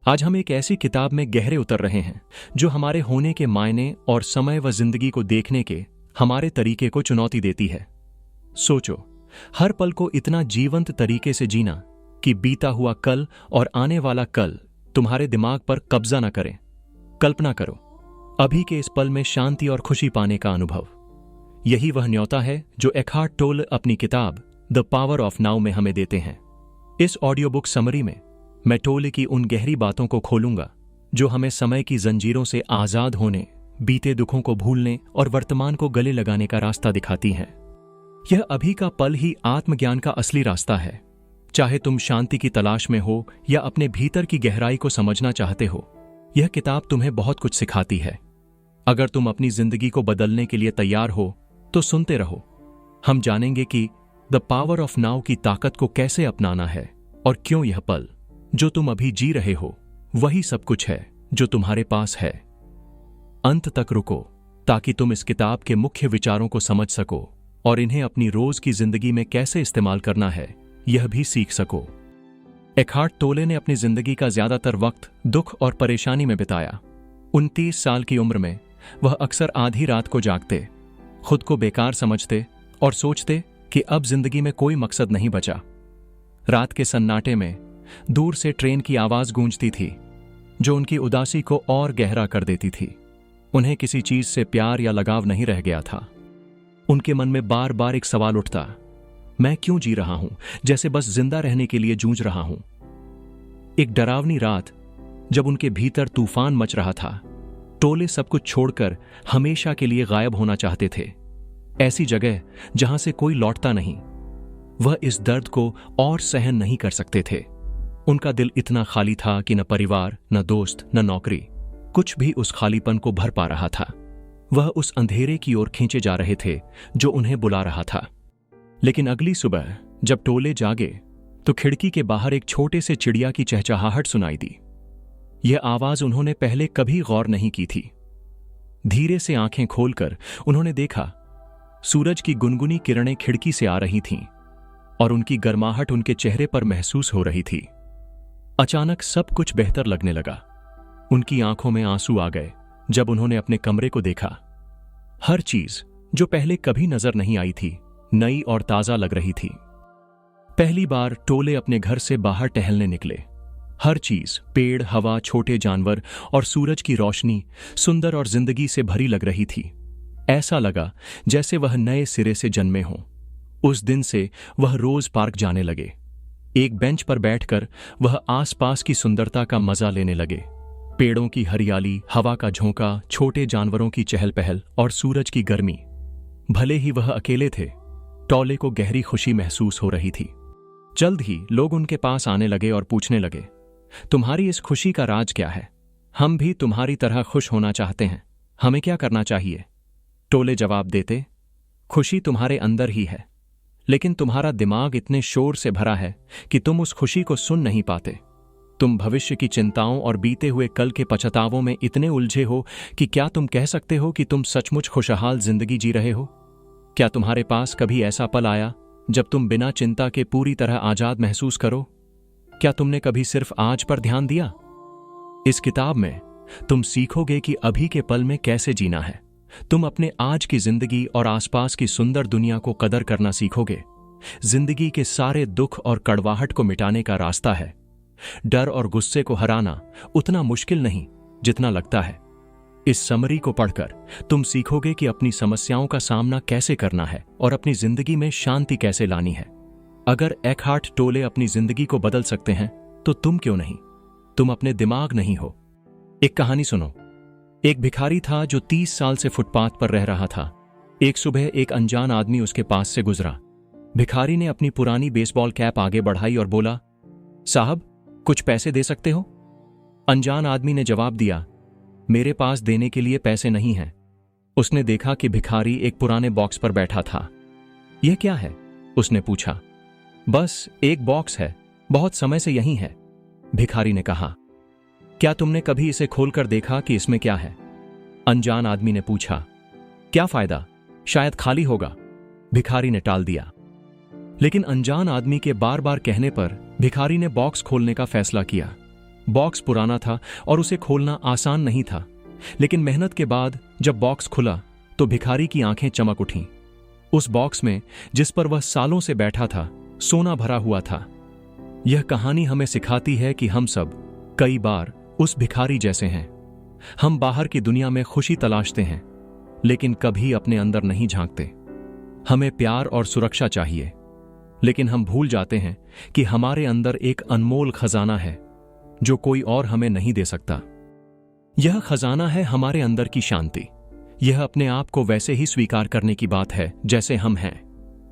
आज हम एक ऐसी किताब में गहरे उतर रहे हैं जो हमारे होने के मायने और समय व जिंदगी को देखने के हमारे तरीके को चुनौती देती है। सोचो, हर पल को इतना जीवंत तरीके से जीना कि बीता हुआ कल और आने वाला कल तुम्हारे दिमाग पर कब्जा न करें। कल्पना करो, अभी के इस पल में शांति और खुशी पाने का अनुभव। यही वह न्योता है जो एकहार्ट टोले अपनी किताब द पावर ऑफ नाउ में हमें देते हैं। इस ऑडियो बुक समरी में मैं टोले की उन गहरी बातों को खोलूंगा जो हमें समय की जंजीरों से आजाद होने, बीते दुखों को भूलने और वर्तमान को गले लगाने का रास्ता दिखाती हैं। यह अभी का पल ही आत्मज्ञान का असली रास्ता है। चाहे तुम शांति की तलाश में हो या अपने भीतर की गहराई को समझना चाहते हो, यह किताब तुम्हें बहुत कुछ सिखाती है। अगर तुम अपनी जिंदगी को बदलने के लिए तैयार हो तो सुनते रहो। हम जानेंगे कि द पावर ऑफ नाउ की ताकत को कैसे अपनाना है और क्यों यह पल जो तुम अभी जी रहे हो वही सब कुछ है जो तुम्हारे पास है। अंत तक रुको ताकि तुम इस किताब के मुख्य विचारों को समझ सको और इन्हें अपनी रोज की जिंदगी में कैसे इस्तेमाल करना है यह भी सीख सको। एकहार्ट टोले ने अपनी जिंदगी का ज्यादातर वक्त दुख और परेशानी में बिताया। 29 साल की उम्र में वह अक्सर आधी रात को जागते, खुद को बेकार समझते और सोचते कि अब जिंदगी में कोई मकसद नहीं बचा। रात के सन्नाटे में दूर से ट्रेन की आवाज गूंजती थी जो उनकी उदासी को और गहरा कर देती थी। उन्हें किसी चीज से प्यार या लगाव नहीं रह गया था। उनके मन में बार बार एक सवाल उठता, मैं क्यों जी रहा हूं, जैसे बस जिंदा रहने के लिए जूझ रहा हूं। एक डरावनी रात जब उनके भीतर तूफान मच रहा था, टोले सब कुछ छोड़कर हमेशा के लिए गायब होना चाहते थे, ऐसी जगह जहां से कोई लौटता नहीं। वह इस दर्द को और सहन नहीं कर सकते थे। उनका दिल इतना खाली था कि न परिवार, न दोस्त, न नौकरी, कुछ भी उस खालीपन को भर पा रहा था। वह उस अंधेरे की ओर खींचे जा रहे थे जो उन्हें बुला रहा था। लेकिन अगली सुबह जब टोले जागे तो खिड़की के बाहर एक छोटे से चिड़िया की चहचहाहट सुनाई दी। यह आवाज उन्होंने पहले कभी गौर नहीं की थी। धीरे से आंखें खोलकर उन्होंने देखा, सूरज की गुनगुनी किरणें खिड़की से आ रही थीं और उनकी गर्माहट उनके चेहरे पर महसूस हो रही थी। अचानक सब कुछ बेहतर लगने लगा। उनकी आंखों में आंसू आ गए जब उन्होंने अपने कमरे को देखा। हर चीज जो पहले कभी नजर नहीं आई थी नई और ताजा लग रही थी। पहली बार टोले अपने घर से बाहर टहलने निकले। हर चीज, पेड़, हवा, छोटे जानवर और सूरज की रोशनी सुंदर और जिंदगी से भरी लग रही थी। ऐसा लगा जैसे वह नए सिरे से जन्मे हों। उस दिन से वह रोज पार्क जाने लगे। एक बेंच पर बैठकर वह आसपास की सुंदरता का मजा लेने लगे। पेड़ों की हरियाली, हवा का झोंका, छोटे जानवरों की चहल पहल और सूरज की गर्मी। भले ही वह अकेले थे, टोले को गहरी खुशी महसूस हो रही थी। जल्द ही लोग उनके पास आने लगे और पूछने लगे, तुम्हारी इस खुशी का राज क्या है? हम भी तुम्हारी तरह खुश होना चाहते हैं, हमें क्या करना चाहिए? टोले जवाब देते, खुशी तुम्हारे अंदर ही है, लेकिन तुम्हारा दिमाग इतने शोर से भरा है कि तुम उस खुशी को सुन नहीं पाते। तुम भविष्य की चिंताओं और बीते हुए कल के पछतावों में इतने उलझे हो कि क्या तुम कह सकते हो कि तुम सचमुच खुशहाल जिंदगी जी रहे हो? क्या तुम्हारे पास कभी ऐसा पल आया जब तुम बिना चिंता के पूरी तरह आजाद महसूस करो? क्या तुमने कभी सिर्फ आज पर ध्यान दिया? इस किताब में तुम सीखोगे कि अभी के पल में कैसे जीना है। तुम अपने आज की जिंदगी और आसपास की सुंदर दुनिया को कदर करना सीखोगे। जिंदगी के सारे दुख और कड़वाहट को मिटाने का रास्ता है। डर और गुस्से को हराना उतना मुश्किल नहीं जितना लगता है। इस समरी को पढ़कर तुम सीखोगे कि अपनी समस्याओं का सामना कैसे करना है और अपनी जिंदगी में शांति कैसे लानी है। अगर एकहार्ट टोले अपनी जिंदगी को बदल सकते हैं तो तुम क्यों नहीं? तुम अपने दिमाग नहीं हो। एक कहानी सुनो। एक भिखारी था जो 30 साल से फुटपाथ पर रह रहा था। एक सुबह एक अनजान आदमी उसके पास से गुजरा। भिखारी ने अपनी पुरानी बेसबॉल कैप आगे बढ़ाई और बोला, साहब, कुछ पैसे दे सकते हो? अनजान आदमी ने जवाब दिया, मेरे पास देने के लिए पैसे नहीं हैं। उसने देखा कि भिखारी एक पुराने बॉक्स पर बैठा था। यह क्या है? उसने पूछा। बस एक बॉक्स है, बहुत समय से यहीं है, भिखारी ने कहा। क्या तुमने कभी इसे खोलकर देखा कि इसमें क्या है? अनजान आदमी ने पूछा। क्या फायदा, शायद खाली होगा, भिखारी ने टाल दिया। लेकिन अनजान आदमी के बार बार कहने पर भिखारी ने बॉक्स खोलने का फैसला किया। बॉक्स पुराना था और उसे खोलना आसान नहीं था, लेकिन मेहनत के बाद जब बॉक्स खुला तो भिखारी की आंखें चमक उठीं। उस बॉक्स में, जिस पर वह सालों से बैठा था, सोना भरा हुआ था। यह कहानी हमें सिखाती है कि हम सब कई बार उस भिखारी जैसे हैं। हम बाहर की दुनिया में खुशी तलाशते हैं, लेकिन कभी अपने अंदर नहीं झांकते। हमें प्यार और सुरक्षा चाहिए, लेकिन हम भूल जाते हैं कि हमारे अंदर एक अनमोल खजाना है जो कोई और हमें नहीं दे सकता। यह खजाना है हमारे अंदर की शांति। यह अपने आप को वैसे ही स्वीकार करने की बात है जैसे हम हैं,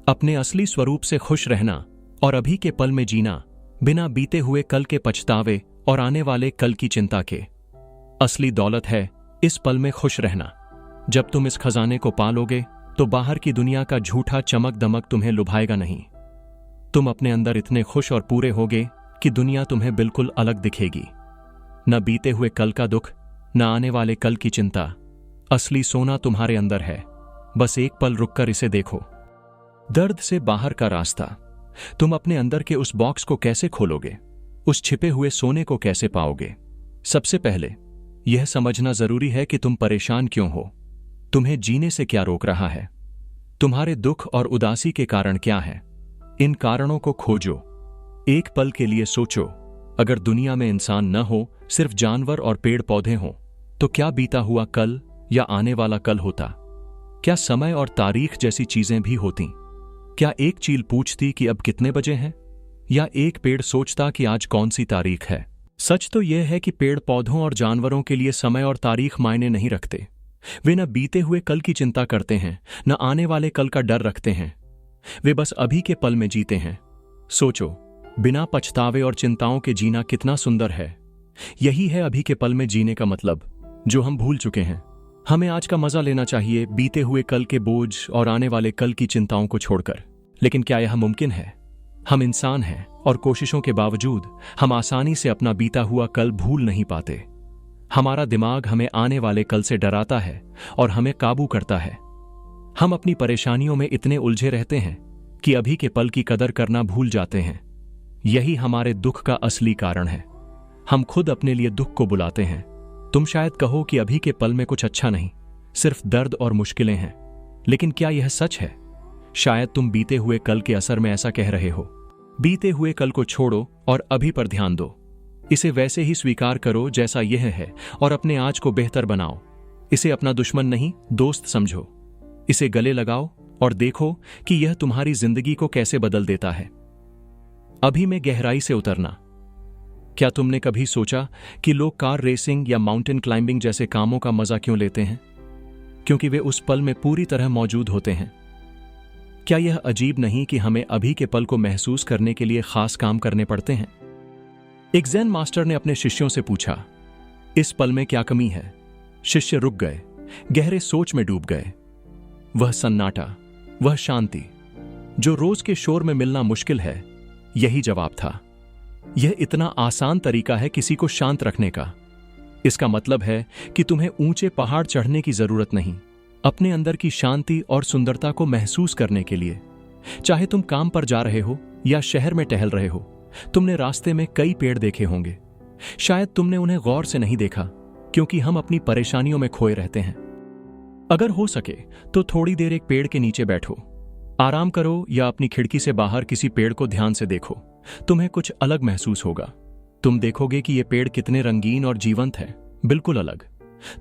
अपने असली स्वरूप से खुश रहना और अभी के पल में जीना, बिना बीते हुए कल के पछतावे और आने वाले कल की चिंता के। असली दौलत है इस पल में खुश रहना। जब तुम इस खजाने को पालोगे तो बाहर की दुनिया का झूठा चमक दमक तुम्हें लुभाएगा नहीं। तुम अपने अंदर इतने खुश और पूरे होगे कि दुनिया तुम्हें बिल्कुल अलग दिखेगी। न बीते हुए कल का दुख, न आने वाले कल की चिंता। असली सोना तुम्हारे अंदर है, बस एक पल रुककर इसे देखो। दर्द से बाहर का रास्ता। तुम अपने अंदर के उस बॉक्स को कैसे खोलोगे? उस छिपे हुए सोने को कैसे पाओगे? सबसे पहले यह समझना जरूरी है कि तुम परेशान क्यों हो। तुम्हें जीने से क्या रोक रहा है? तुम्हारे दुख और उदासी के कारण क्या है? इन कारणों को खोजो। एक पल के लिए सोचो, अगर दुनिया में इंसान न हो, सिर्फ जानवर और पेड़ पौधे हों, तो क्या बीता हुआ कल या आने वाला कल होता? क्या समय और तारीख जैसी चीजें भी होती? क्या एक चील पूछती कि अब कितने बजे हैं? या एक पेड़ सोचता कि आज कौन सी तारीख है? सच तो यह है कि पेड़ पौधों और जानवरों के लिए समय और तारीख मायने नहीं रखते। वे न बीते हुए कल की चिंता करते हैं, न आने वाले कल का डर रखते हैं। वे बस अभी के पल में जीते हैं। सोचो, बिना पछतावे और चिंताओं के जीना कितना सुंदर है। यही है अभी के पल में जीने का मतलब, जो हम भूल चुके हैं। हमें आज का मजा लेना चाहिए, बीते हुए कल के बोझ और आने वाले कल की चिंताओं को छोड़कर। लेकिन क्या यह मुमकिन है? हम इंसान हैं और कोशिशों के बावजूद हम आसानी से अपना बीता हुआ कल भूल नहीं पाते। हमारा दिमाग हमें आने वाले कल से डराता है और हमें काबू करता है। हम अपनी परेशानियों में इतने उलझे रहते हैं कि अभी के पल की कदर करना भूल जाते हैं। यही हमारे दुख का असली कारण है। हम खुद अपने लिए दुख को बुलाते हैं। तुम शायद कहो कि अभी के पल में कुछ अच्छा नहीं, सिर्फ दर्द और मुश्किलें हैं। लेकिन क्या यह सच है? शायद तुम बीते हुए कल के असर में ऐसा कह रहे हो। बीते हुए कल को छोड़ो और अभी पर ध्यान दो। इसे वैसे ही स्वीकार करो जैसा यह है और अपने आज को बेहतर बनाओ। इसे अपना दुश्मन नहीं, दोस्त समझो। इसे गले लगाओ और देखो कि यह तुम्हारी जिंदगी को कैसे बदल देता है। अभी में गहराई से उतरना। क्या तुमने कभी सोचा कि लोग कार रेसिंग या माउंटेन क्लाइंबिंग जैसे कामों का मजा क्यों लेते हैं? क्योंकि वे उस पल में पूरी तरह मौजूद होते हैं। क्या यह अजीब नहीं कि हमें अभी के पल को महसूस करने के लिए खास काम करने पड़ते हैं? एक ज़ेन मास्टर ने अपने शिष्यों से पूछा, इस पल में क्या कमी है? शिष्य रुक गए, गहरे सोच में डूब गए। वह सन्नाटा, वह शांति, जो रोज के शोर में मिलना मुश्किल है, यही जवाब था। यह इतना आसान तरीका है किसी को शांत रखने का। इसका मतलब है कि तुम्हें ऊंचे पहाड़ चढ़ने की जरूरत नहीं, अपने अंदर की शांति और सुंदरता को महसूस करने के लिए। चाहे तुम काम पर जा रहे हो या शहर में टहल रहे हो, तुमने रास्ते में कई पेड़ देखे होंगे। शायद तुमने उन्हें गौर से नहीं देखा, क्योंकि हम अपनी परेशानियों में खोए रहते हैं। अगर हो सके तो थोड़ी देर एक पेड़ के नीचे बैठो, आराम करो या अपनी खिड़की से बाहर किसी पेड़ को ध्यान से देखो। तुम्हें कुछ अलग महसूस होगा। तुम देखोगे कि ये पेड़ कितने रंगीन और जीवंत है, बिल्कुल अलग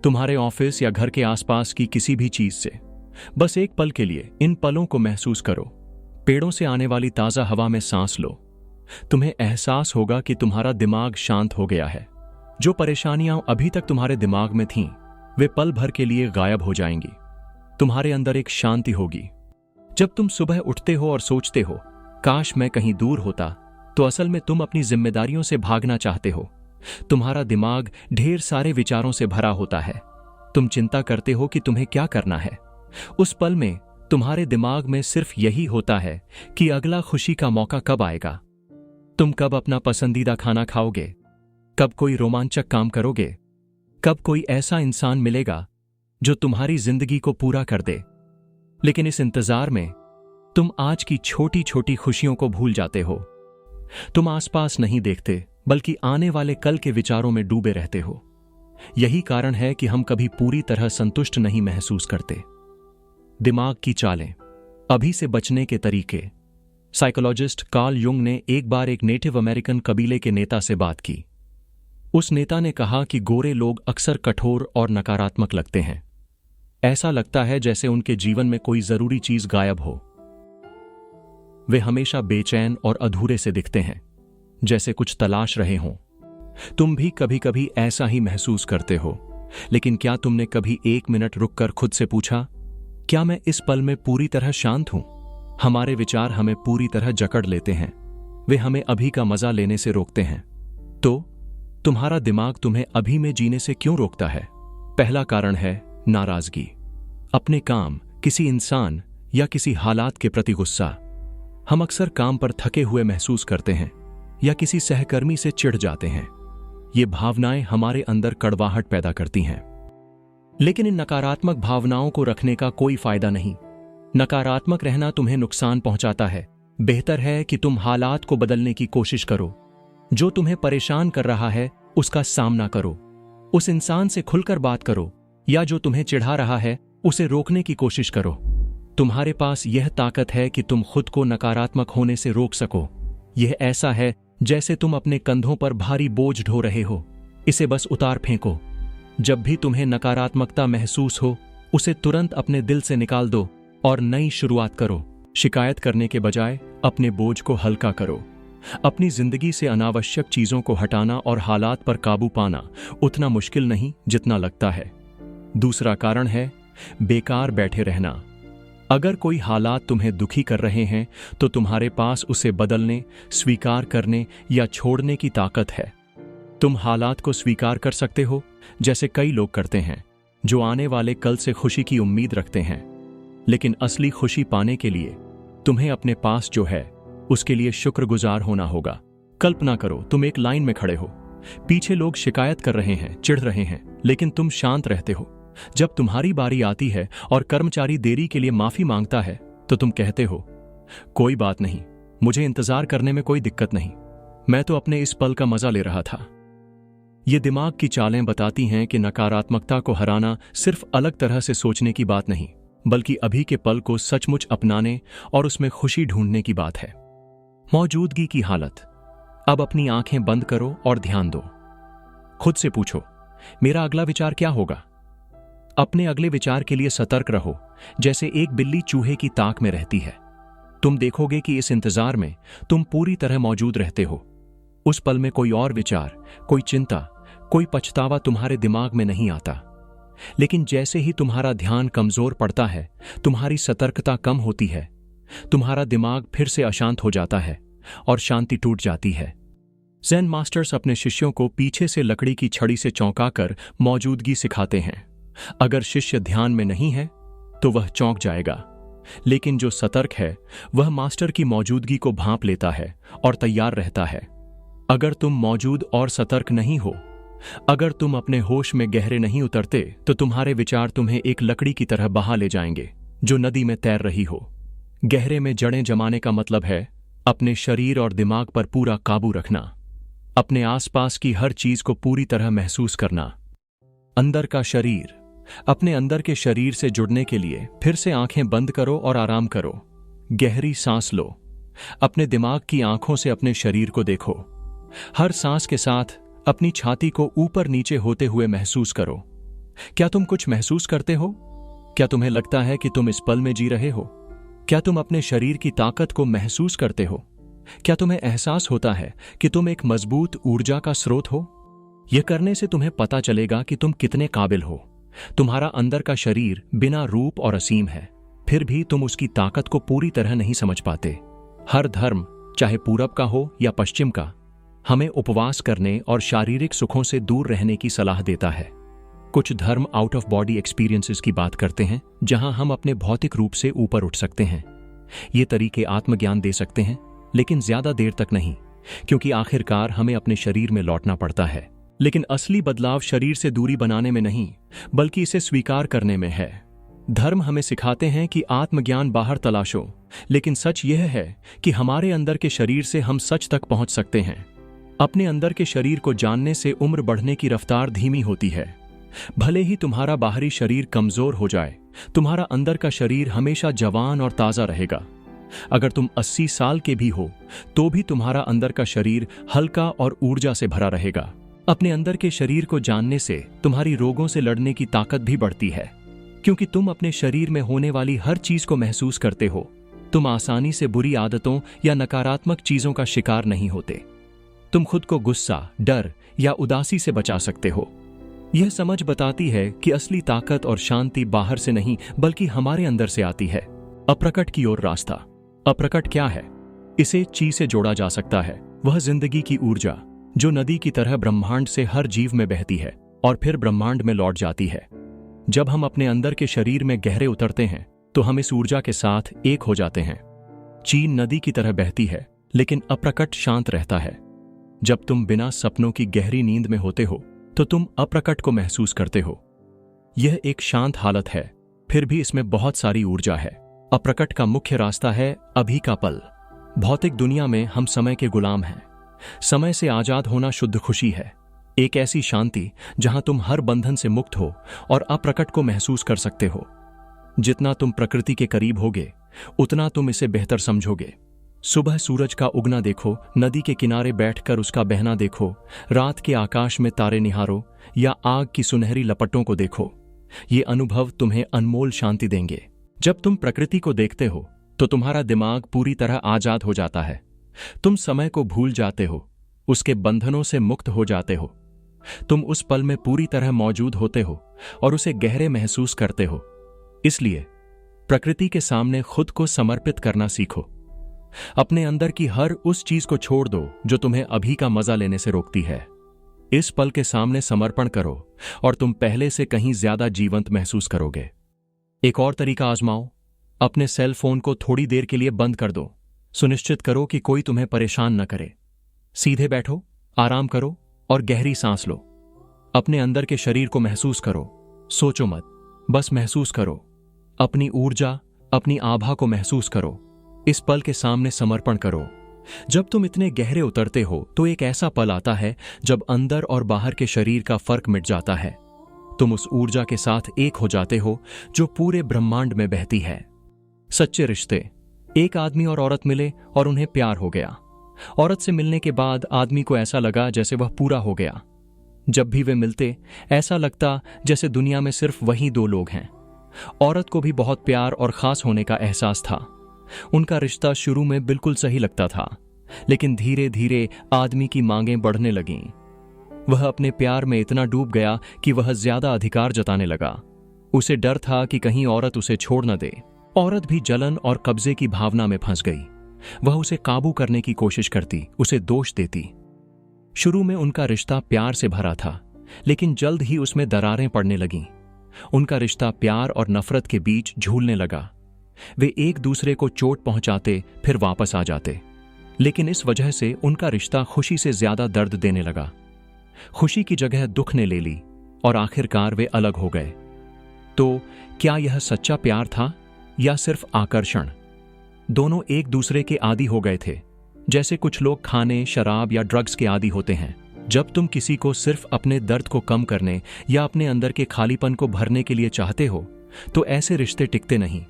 तुम्हारे ऑफिस या घर के आसपास की किसी भी चीज से। बस एक पल के लिए इन पलों को महसूस करो। पेड़ों से आने वाली ताजा हवा में सांस लो। तुम्हें एहसास होगा कि तुम्हारा दिमाग शांत हो गया है। जो परेशानियां अभी तक तुम्हारे दिमाग में थीं, वे पल भर के लिए गायब हो जाएंगी। तुम्हारे अंदर एक शांति होगी। जब तुम सुबह उठते हो और सोचते हो, काश मैं कहीं दूर होता, तो असल में तुम अपनी जिम्मेदारियों से भागना चाहते हो। तुम्हारा दिमाग ढेर सारे विचारों से भरा होता है। तुम चिंता करते हो कि तुम्हें क्या करना है। उस पल में तुम्हारे दिमाग में सिर्फ यही होता है कि अगला खुशी का मौका कब आएगा। तुम कब अपना पसंदीदा खाना खाओगे, कब कोई रोमांचक काम करोगे, कब कोई ऐसा इंसान मिलेगा जो तुम्हारी जिंदगी को पूरा कर दे। लेकिन इस इंतजार में तुम आज की छोटी छोटी खुशियों को भूल जाते हो। तुम आसपास नहीं देखते, बल्कि आने वाले कल के विचारों में डूबे रहते हो। यही कारण है कि हम कभी पूरी तरह संतुष्ट नहीं महसूस करते। दिमाग की चालें, अभी से बचने के तरीके। साइकोलॉजिस्ट कार्ल युंग ने एक बार एक नेटिव अमेरिकन कबीले के नेता से बात की। उस नेता ने कहा कि गोरे लोग अक्सर कठोर और नकारात्मक लगते हैं। ऐसा लगता है जैसे उनके जीवन में कोई जरूरी चीज गायब हो। वे हमेशा बेचैन और अधूरे से दिखते हैं, जैसे कुछ तलाश रहे हों। तुम भी कभी कभी ऐसा ही महसूस करते हो, लेकिन क्या तुमने कभी 1 मिनट रुककर खुद से पूछा, क्या मैं इस पल में पूरी तरह शांत हूं? हमारे विचार हमें पूरी तरह जकड़ लेते हैं। वे हमें अभी का मजा लेने से रोकते हैं। तो तुम्हारा दिमाग तुम्हें अभी में जीने से क्यों रोकता है? पहला कारण है नाराजगी। अपने काम, किसी इंसान या किसी हालात के प्रति गुस्सा। हम अक्सर काम पर थके हुए महसूस करते हैं या किसी सहकर्मी से चिढ़ जाते हैं। ये भावनाएं हमारे अंदर कड़वाहट पैदा करती हैं। लेकिन इन नकारात्मक भावनाओं को रखने का कोई फायदा नहीं। नकारात्मक रहना तुम्हें नुकसान पहुंचाता है। बेहतर है कि तुम हालात को बदलने की कोशिश करो। जो तुम्हें परेशान कर रहा है उसका सामना करो। उस इंसान से खुलकर बात करो, या जो तुम्हें चिढ़ा रहा है उसे रोकने की कोशिश करो। तुम्हारे पास यह ताकत है कि तुम खुद को नकारात्मक होने से रोक सको। यह ऐसा है जैसे तुम अपने कंधों पर भारी बोझ ढो रहे हो। इसे बस उतार फेंको। जब भी तुम्हें नकारात्मकता महसूस हो, उसे तुरंत अपने दिल से निकाल दो और नई शुरुआत करो। शिकायत करने के बजाय अपने बोझ को हल्का करो। अपनी जिंदगी से अनावश्यक चीजों को हटाना और हालात पर काबू पाना उतना मुश्किल नहीं जितना लगता है। दूसरा कारण है बेकार बैठे रहना। अगर कोई हालात तुम्हें दुखी कर रहे हैं तो तुम्हारे पास उसे बदलने, स्वीकार करने या छोड़ने की ताकत है। तुम हालात को स्वीकार कर सकते हो, जैसे कई लोग करते हैं, जो आने वाले कल से खुशी की उम्मीद रखते हैं। लेकिन असली खुशी पाने के लिए तुम्हें अपने पास जो है उसके लिए शुक्रगुजार होना होगा। कल्पना करो तुम एक लाइन में खड़े हो। पीछे लोग शिकायत कर रहे हैं, चिढ़ रहे हैं, लेकिन तुम शांत रहते हो। जब तुम्हारी बारी आती है और कर्मचारी देरी के लिए माफी मांगता है तो तुम कहते हो, कोई बात नहीं, मुझे इंतजार करने में कोई दिक्कत नहीं, मैं तो अपने इस पल का मजा ले रहा था। ये दिमाग की चालें बताती हैं कि नकारात्मकता को हराना सिर्फ अलग तरह से सोचने की बात नहीं, बल्कि अभी के पल को सचमुच अपनाने और उसमें खुशी ढूंढने की बात है। मौजूदगी की हालत। अब अपनी आंखें बंद करो और ध्यान दो। खुद से पूछो, मेरा अगला विचार क्या होगा? अपने अगले विचार के लिए सतर्क रहो, जैसे एक बिल्ली चूहे की ताक में रहती है। तुम देखोगे कि इस इंतजार में तुम पूरी तरह मौजूद रहते हो। उस पल में कोई और विचार, कोई चिंता, कोई पछतावा तुम्हारे दिमाग में नहीं आता। लेकिन जैसे ही तुम्हारा ध्यान कमजोर पड़ता है, तुम्हारी सतर्कता कम होती है, तुम्हारा दिमाग फिर से अशांत हो जाता है और शांति टूट जाती है। ज़ेन मास्टर्स अपने शिष्यों को पीछे से लकड़ी की छड़ी से चौंकाकर मौजूदगी सिखाते हैं। अगर शिष्य ध्यान में नहीं है तो वह चौंक जाएगा, लेकिन जो सतर्क है वह मास्टर की मौजूदगी को भांप लेता है और तैयार रहता है। अगर तुम मौजूद और सतर्क नहीं हो, अगर तुम अपने होश में गहरे नहीं उतरते, तो तुम्हारे विचार तुम्हें एक लकड़ी की तरह बहा ले जाएंगे जो नदी में तैर रही हो। गहरे में जड़ें जमाने का मतलब है अपने शरीर और दिमाग पर पूरा काबू रखना, अपने आसपास की हर चीज को पूरी तरह महसूस करना। अंदर का शरीर। अपने अंदर के शरीर से जुड़ने के लिए फिर से आंखें बंद करो और आराम करो। गहरी सांस लो। अपने दिमाग की आंखों से अपने शरीर को देखो। हर सांस के साथ अपनी छाती को ऊपर नीचे होते हुए महसूस करो। क्या तुम कुछ महसूस करते हो? क्या तुम्हें लगता है कि तुम इस पल में जी रहे हो? क्या तुम अपने शरीर की ताकत को महसूस करते हो? क्या तुम्हें एहसास होता है कि तुम एक मजबूत ऊर्जा का स्रोत हो? यह करने से तुम्हें पता चलेगा कि तुम कितने काबिल हो। तुम्हारा अंदर का शरीर बिना रूप और असीम है, फिर भी तुम उसकी ताकत को पूरी तरह नहीं समझ पाते। हर धर्म, चाहे पूरब का हो या पश्चिम का, हमें उपवास करने और शारीरिक सुखों से दूर रहने की सलाह देता है। कुछ धर्म आउट ऑफ बॉडी एक्सपीरियंसेस की बात करते हैं, जहां हम अपने भौतिक रूप से ऊपर उठ सकते हैं। ये तरीके आत्मज्ञान दे सकते हैं, लेकिन ज्यादा देर तक नहीं, क्योंकि आखिरकार हमें अपने शरीर में लौटना पड़ता है। लेकिन असली बदलाव शरीर से दूरी बनाने में नहीं, बल्कि इसे स्वीकार करने में है। धर्म हमें सिखाते हैं कि आत्मज्ञान बाहर तलाशो, लेकिन सच यह है कि हमारे अंदर के शरीर से हम सच तक पहुंच सकते हैं। अपने अंदर के शरीर को जानने से उम्र बढ़ने की रफ्तार धीमी होती है। भले ही तुम्हारा बाहरी शरीर कमजोर हो जाए, तुम्हारा अंदर का शरीर हमेशा जवान और ताजा रहेगा। अगर तुम 80 साल के भी हो तो भी तुम्हारा अंदर का शरीर हल्का और ऊर्जा से भरा रहेगा। अपने अंदर के शरीर को जानने से तुम्हारी रोगों से लड़ने की ताकत भी बढ़ती है, क्योंकि तुम अपने शरीर में होने वाली हर चीज को महसूस करते हो। तुम आसानी से बुरी आदतों या नकारात्मक चीजों का शिकार नहीं होते। तुम खुद को गुस्सा, डर या उदासी से बचा सकते हो। यह समझ बताती है कि असली ताकत और शांति बाहर से नहीं बल्कि हमारे अंदर से आती है। अप्रकट की ओर रास्ता। अप्रकट क्या है? इसे ची से जोड़ा जा सकता है। वह जिंदगी की ऊर्जा जो नदी की तरह ब्रह्मांड से हर जीव में बहती है और फिर ब्रह्मांड में लौट जाती है। जब हम अपने अंदर के शरीर में गहरे उतरते हैं तो हम इस ऊर्जा के साथ एक हो जाते हैं। ची नदी की तरह बहती है, लेकिन अप्रकट शांत रहता है। जब तुम बिना सपनों की गहरी नींद में होते हो तो तुम अप्रकट को महसूस करते हो। यह एक शांत हालत है, फिर भी इसमें बहुत सारी ऊर्जा है। अप्रकट का मुख्य रास्ता है अभी का पल। भौतिक दुनिया में हम समय के गुलाम हैं। समय से आजाद होना शुद्ध खुशी है। एक ऐसी शांति जहां तुम हर बंधन से मुक्त हो और अप्रकट को महसूस कर सकते हो। जितना तुम प्रकृति के करीब होगे उतना तुम इसे बेहतर समझोगे। सुबह सूरज का उगना देखो, नदी के किनारे बैठकर उसका बहना देखो, रात के आकाश में तारे निहारो या आग की सुनहरी लपटों को देखो। ये अनुभव तुम्हें अनमोल शांति देंगे। जब तुम प्रकृति को देखते हो तो तुम्हारा दिमाग पूरी तरह आजाद हो जाता है। तुम समय को भूल जाते हो, उसके बंधनों से मुक्त हो जाते हो। तुम उस पल में पूरी तरह मौजूद होते हो और उसे गहरे महसूस करते हो। इसलिए प्रकृति के सामने खुद को समर्पित करना सीखो। अपने अंदर की हर उस चीज को छोड़ दो जो तुम्हें अभी का मजा लेने से रोकती है। इस पल के सामने समर्पण करो और तुम पहले से कहीं ज्यादा जीवंत महसूस करोगे। एक और तरीका आजमाओ। अपने सेल फोन को थोड़ी देर के लिए बंद कर दो। सुनिश्चित करो कि कोई तुम्हें परेशान न करे। सीधे बैठो, आराम करो और गहरी सांस लो। अपने अंदर के शरीर को महसूस करो। सोचो मत, बस महसूस करो। अपनी ऊर्जा, अपनी आभा को महसूस करो। इस पल के सामने समर्पण करो। जब तुम इतने गहरे उतरते हो तो एक ऐसा पल आता है जब अंदर और बाहर के शरीर का फर्क मिट जाता है। तुम उस ऊर्जा के साथ एक हो जाते हो जो पूरे ब्रह्मांड में बहती है। सच्चे रिश्ते। एक आदमी और औरत मिले और उन्हें प्यार हो गया। औरत से मिलने के बाद आदमी को ऐसा लगा जैसे वह पूरा हो गया। जब भी वे मिलते ऐसा लगता जैसे दुनिया में सिर्फ वही दो लोग हैं। औरत को भी बहुत प्यार और खास होने का एहसास था। उनका रिश्ता शुरू में बिल्कुल सही लगता था, लेकिन धीरे धीरे आदमी की मांगें बढ़ने लगीं। वह अपने प्यार में इतना डूब गया कि वह ज्यादा अधिकार जताने लगा। उसे डर था कि कहीं औरत उसे छोड़ न दे। औरत भी जलन और कब्जे की भावना में फंस गई। वह उसे काबू करने की कोशिश करती, उसे दोष देती। शुरू में उनका रिश्ता प्यार से भरा था, लेकिन जल्द ही उसमें दरारें पड़ने लगीं। उनका रिश्ता प्यार और नफरत के बीच झूलने लगा। वे एक दूसरे को चोट पहुंचाते फिर वापस आ जाते, लेकिन इस वजह से उनका रिश्ता खुशी से ज्यादा दर्द देने लगा। खुशी की जगह दुख ने ले ली और आखिरकार वे अलग हो गए। तो क्या यह सच्चा प्यार था या सिर्फ आकर्षण? दोनों एक दूसरे के आदी हो गए थे, जैसे कुछ लोग खाने, शराब या ड्रग्स के आदी होते हैं। जब तुम किसी को सिर्फ अपने दर्द को कम करने या अपने अंदर के खालीपन को भरने के लिए चाहते हो तो ऐसे रिश्ते टिकते नहीं।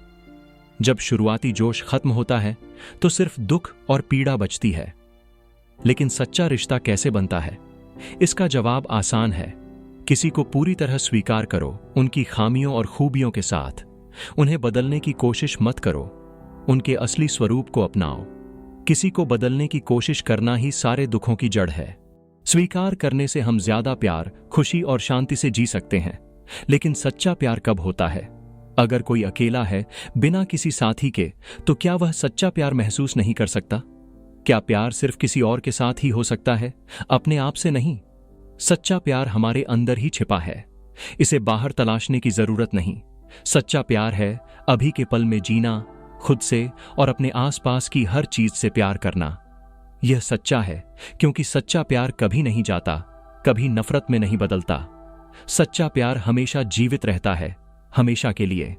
जब शुरुआती जोश खत्म होता है तो सिर्फ दुख और पीड़ा बचती है। लेकिन सच्चा रिश्ता कैसे बनता है? इसका जवाब आसान है। किसी को पूरी तरह स्वीकार करो, उनकी खामियों और खूबियों के साथ। उन्हें बदलने की कोशिश मत करो, उनके असली स्वरूप को अपनाओ। किसी को बदलने की कोशिश करना ही सारे दुखों की जड़ है। स्वीकार करने से हम ज्यादा प्यार, खुशी और शांति से जी सकते हैं। लेकिन सच्चा प्यार कब होता है? अगर कोई अकेला है, बिना किसी साथी के, तो क्या वह सच्चा प्यार महसूस नहीं कर सकता? क्या प्यार सिर्फ किसी और के साथ ही हो सकता है, अपने आप से नहीं? सच्चा प्यार हमारे अंदर ही छिपा है। इसे बाहर तलाशने की जरूरत नहीं। सच्चा प्यार है अभी के पल में जीना, खुद से और अपने आसपास की हर चीज से प्यार करना। यह सच्चा है क्योंकि सच्चा प्यार कभी नहीं जाता, कभी नफरत में नहीं बदलता। सच्चा प्यार हमेशा जीवित रहता है, हमेशा के लिए।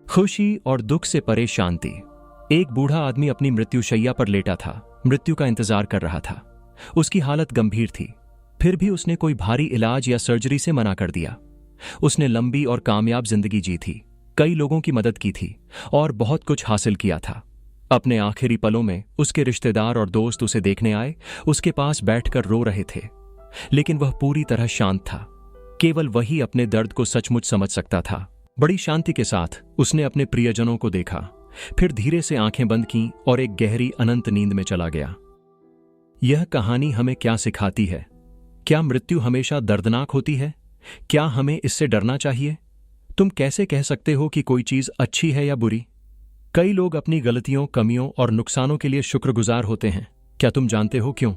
खुशी और दुख से परे शांति। एक बूढ़ा आदमी अपनी मृत्युशैया पर लेटा था, मृत्यु का इंतजार कर रहा था। उसकी हालत गंभीर थी, फिर भी उसने कोई भारी इलाज या सर्जरी से मना कर दिया। उसने लंबी और कामयाब जिंदगी जी थी, कई लोगों की मदद की थी और बहुत कुछ हासिल किया था। अपने आखिरी पलों में उसके रिश्तेदार और दोस्त उसे देखने आए, उसके पास बैठकर रो रहे थे, लेकिन वह पूरी तरह शांत था। केवल वही अपने दर्द को सचमुच समझ सकता था। बड़ी शांति के साथ उसने अपने प्रियजनों को देखा, फिर धीरे से आंखें बंद कीं और एक गहरी अनंत नींद में चला गया। यह कहानी हमें क्या सिखाती है? क्या मृत्यु हमेशा दर्दनाक होती है? क्या हमें इससे डरना चाहिए? तुम कैसे कह सकते हो कि कोई चीज अच्छी है या बुरी? कई लोग अपनी गलतियों, कमियों और नुकसानों के लिए शुक्रगुजार होते हैं। क्या तुम जानते हो क्यों?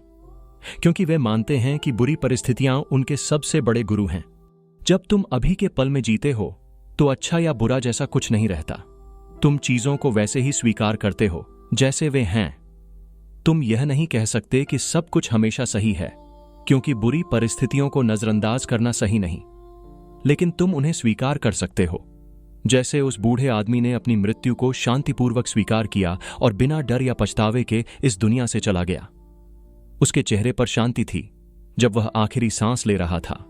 क्योंकि वे मानते हैं कि बुरी परिस्थितियां उनके सबसे बड़े गुरु हैं। जब तुम अभी के पल में जीते हो तो अच्छा या बुरा जैसा कुछ नहीं रहता। तुम चीजों को वैसे ही स्वीकार करते हो जैसे वे हैं। तुम यह नहीं कह सकते कि सब कुछ हमेशा सही है, क्योंकि बुरी परिस्थितियों को नजरअंदाज करना सही नहीं, लेकिन तुम उन्हें स्वीकार कर सकते हो। जैसे उस बूढ़े आदमी ने अपनी मृत्यु को शांतिपूर्वक स्वीकार किया और बिना डर या पछतावे के इस दुनिया से चला गया। उसके चेहरे पर शांति थी जब वह आखिरी सांस ले रहा था।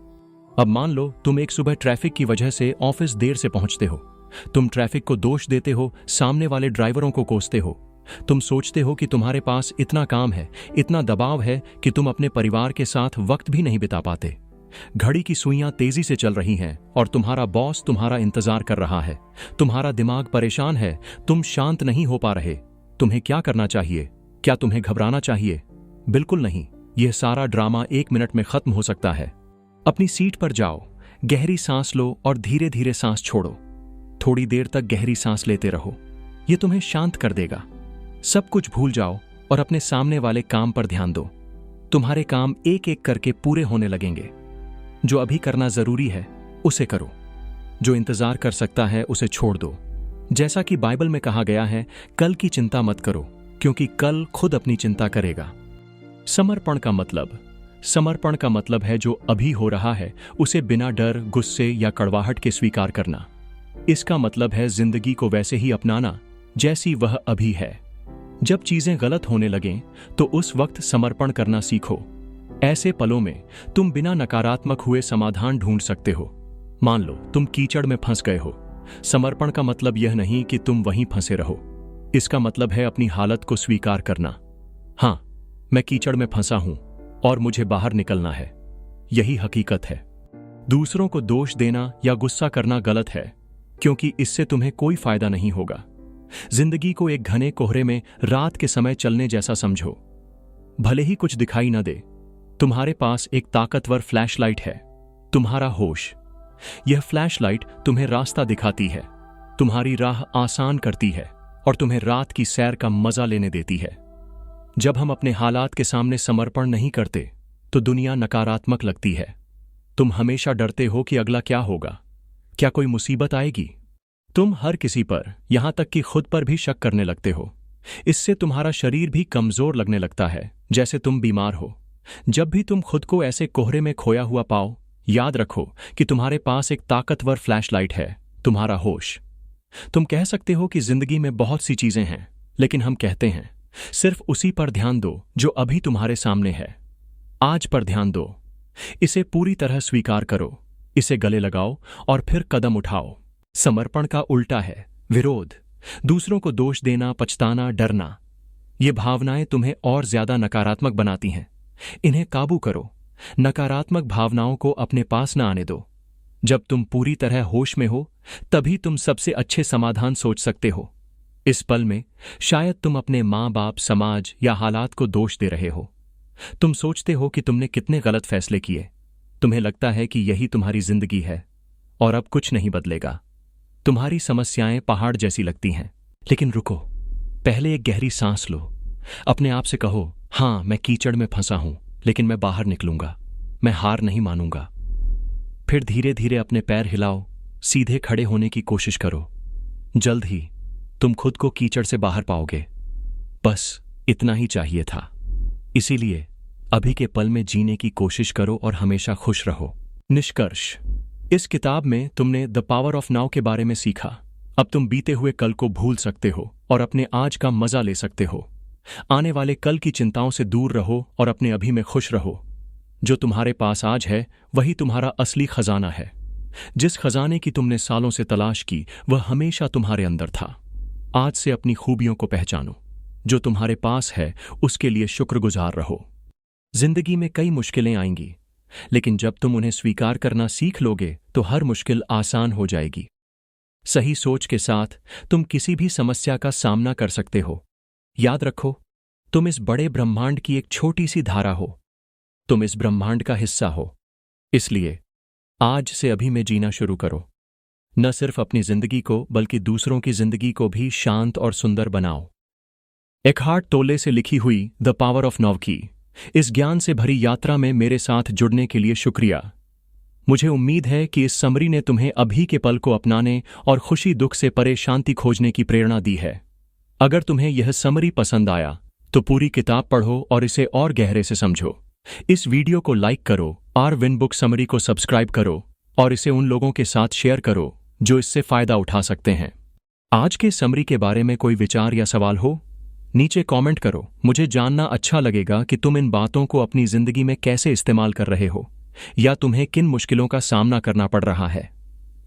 अब मान लो तुम एक सुबह ट्रैफिक की वजह से ऑफिस देर से पहुंचते हो। तुम ट्रैफिक को दोष देते हो, सामने वाले ड्राइवरों को कोसते हो। तुम सोचते हो कि तुम्हारे पास इतना काम है, इतना दबाव है कि तुम अपने परिवार के साथ वक्त भी नहीं बिता पाते। घड़ी की सुइयां तेजी से चल रही हैं और तुम्हारा बॉस तुम्हारा इंतजार कर रहा है। तुम्हारा दिमाग परेशान है, तुम शांत नहीं हो पा रहे। तुम्हें क्या करना चाहिए? क्या तुम्हें घबराना चाहिए? बिल्कुल नहीं। यह सारा ड्रामा 1 मिनट में खत्म हो सकता है। अपनी सीट पर जाओ, गहरी सांस लो और धीरे धीरे सांस छोड़ो। थोड़ी देर तक गहरी सांस लेते रहो। यह तुम्हें शांत कर देगा। सब कुछ भूल जाओ और अपने सामने वाले काम पर ध्यान दो। तुम्हारे काम एक एक करके पूरे होने लगेंगे। जो अभी करना जरूरी है उसे करो, जो इंतजार कर सकता है उसे छोड़ दो। जैसा कि बाइबल में कहा गया है, कल की चिंता मत करो, क्योंकि कल खुद अपनी चिंता करेगा। समर्पण का मतलब है जो अभी हो रहा है उसे बिना डर, गुस्से या कड़वाहट के स्वीकार करना। इसका मतलब है जिंदगी को वैसे ही अपनाना जैसी वह अभी है। जब चीजें गलत होने लगें तो उस वक्त समर्पण करना सीखो। ऐसे पलों में तुम बिना नकारात्मक हुए समाधान ढूंढ सकते हो। मान लो तुम कीचड़ में फंस गए हो। समर्पण का मतलब यह नहीं कि तुम वहीं फंसे रहो। इसका मतलब है अपनी हालत को स्वीकार करना। हां, मैं कीचड़ में फंसा हूं और मुझे बाहर निकलना है। यही हकीकत है। दूसरों को दोष देना या गुस्सा करना गलत है, क्योंकि इससे तुम्हें कोई फायदा नहीं होगा। जिंदगी को एक घने कोहरे में रात के समय चलने जैसा समझो। भले ही कुछ दिखाई न दे, तुम्हारे पास एक ताकतवर फ्लैशलाइट है, तुम्हारा होश। यह फ्लैशलाइट तुम्हें रास्ता दिखाती है, तुम्हारी राह आसान करती है और तुम्हें रात की सैर का मजा लेने देती है। जब हम अपने हालात के सामने समर्पण नहीं करते तो दुनिया नकारात्मक लगती है। तुम हमेशा डरते हो कि अगला क्या होगा, क्या कोई मुसीबत आएगी। तुम हर किसी पर, यहां तक कि खुद पर भी शक करने लगते हो। इससे तुम्हारा शरीर भी कमजोर लगने लगता है, जैसे तुम बीमार हो। जब भी तुम खुद को ऐसे कोहरे में खोया हुआ पाओ, याद रखो कि तुम्हारे पास एक ताकतवर फ्लैशलाइट है, तुम्हारा होश। तुम कह सकते हो कि जिंदगी में बहुत सी चीजें हैं, लेकिन हम कहते हैं सिर्फ उसी पर ध्यान दो जो अभी तुम्हारे सामने है। आज पर ध्यान दो, इसे पूरी तरह स्वीकार करो, इसे गले लगाओ और फिर कदम उठाओ। समर्पण का उल्टा है विरोध, दूसरों को दोष देना, पछताना, डरना। ये भावनाएं तुम्हें और ज्यादा नकारात्मक बनाती हैं। इन्हें काबू करो। नकारात्मक भावनाओं को अपने पास न आने दो। जब तुम पूरी तरह होश में हो, तभी तुम सबसे अच्छे समाधान सोच सकते हो। इस पल में शायद तुम अपने माँ बाप, समाज या हालात को दोष दे रहे हो। तुम सोचते हो कि तुमने कितने गलत फैसले किए। तुम्हें लगता है कि यही तुम्हारी जिंदगी है और अब कुछ नहीं बदलेगा। तुम्हारी समस्याएं पहाड़ जैसी लगती हैं। लेकिन रुको, पहले एक गहरी सांस लो। अपने आप से कहो, हां, मैं कीचड़ में फंसा हूं, लेकिन मैं बाहर निकलूंगा। मैं हार नहीं मानूंगा। फिर धीरे धीरे अपने पैर हिलाओ, सीधे खड़े होने की कोशिश करो। जल्द ही तुम खुद को कीचड़ से बाहर पाओगे। बस इतना ही चाहिए था। इसीलिए अभी के पल में जीने की कोशिश करो और हमेशा खुश रहो। निष्कर्ष, इस किताब में तुमने द पावर ऑफ नाउ के बारे में सीखा। अब तुम बीते हुए कल को भूल सकते हो और अपने आज का मजा ले सकते हो। आने वाले कल की चिंताओं से दूर रहो और अपने अभी में खुश रहो। जो तुम्हारे पास आज है वही तुम्हारा असली खजाना है। जिस खजाने की तुमने सालों से तलाश की वह हमेशा तुम्हारे अंदर था। आज से अपनी खूबियों को पहचानो। जो तुम्हारे पास है उसके लिए शुक्रगुजार रहो। जिंदगी में कई मुश्किलें आएंगी, लेकिन जब तुम उन्हें स्वीकार करना सीख लोगे तो हर मुश्किल आसान हो जाएगी। सही सोच के साथ तुम किसी भी समस्या का सामना कर सकते हो। याद रखो, तुम इस बड़े ब्रह्मांड की एक छोटी सी धारा हो। तुम इस ब्रह्मांड का हिस्सा हो। इसलिए आज से अभी में जीना शुरू करो। न सिर्फ अपनी जिंदगी को बल्कि दूसरों की जिंदगी को भी शांत और सुंदर बनाओ। एकहार्ट टोले से लिखी हुई द पावर ऑफ नाउ की इस ज्ञान से भरी यात्रा में मेरे साथ जुड़ने के लिए शुक्रिया। मुझे उम्मीद है कि इस समरी ने तुम्हें अभी के पल को अपनाने और खुशी दुख से परे शांति खोजने की प्रेरणा दी है। अगर तुम्हें यह समरी पसंद आया तो पूरी किताब पढ़ो और इसे और गहरे से समझो। इस वीडियो को लाइक करो, आर विन बुक समरी को सब्सक्राइब करो और इसे उन लोगों के साथ शेयर करो जो इससे फायदा उठा सकते हैं। आज के समरी के बारे में कोई विचार या सवाल हो, नीचे कमेंट करो। मुझे जानना अच्छा लगेगा कि तुम इन बातों को अपनी जिंदगी में कैसे इस्तेमाल कर रहे हो या तुम्हें किन मुश्किलों का सामना करना पड़ रहा है।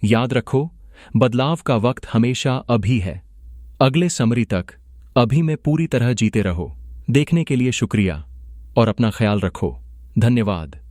याद रखो, बदलाव का वक्त हमेशा अभी है। अगले समरी तक अभी में पूरी तरह जीते रहो। देखने के लिए शुक्रिया और अपना ख्याल रखो। धन्यवाद।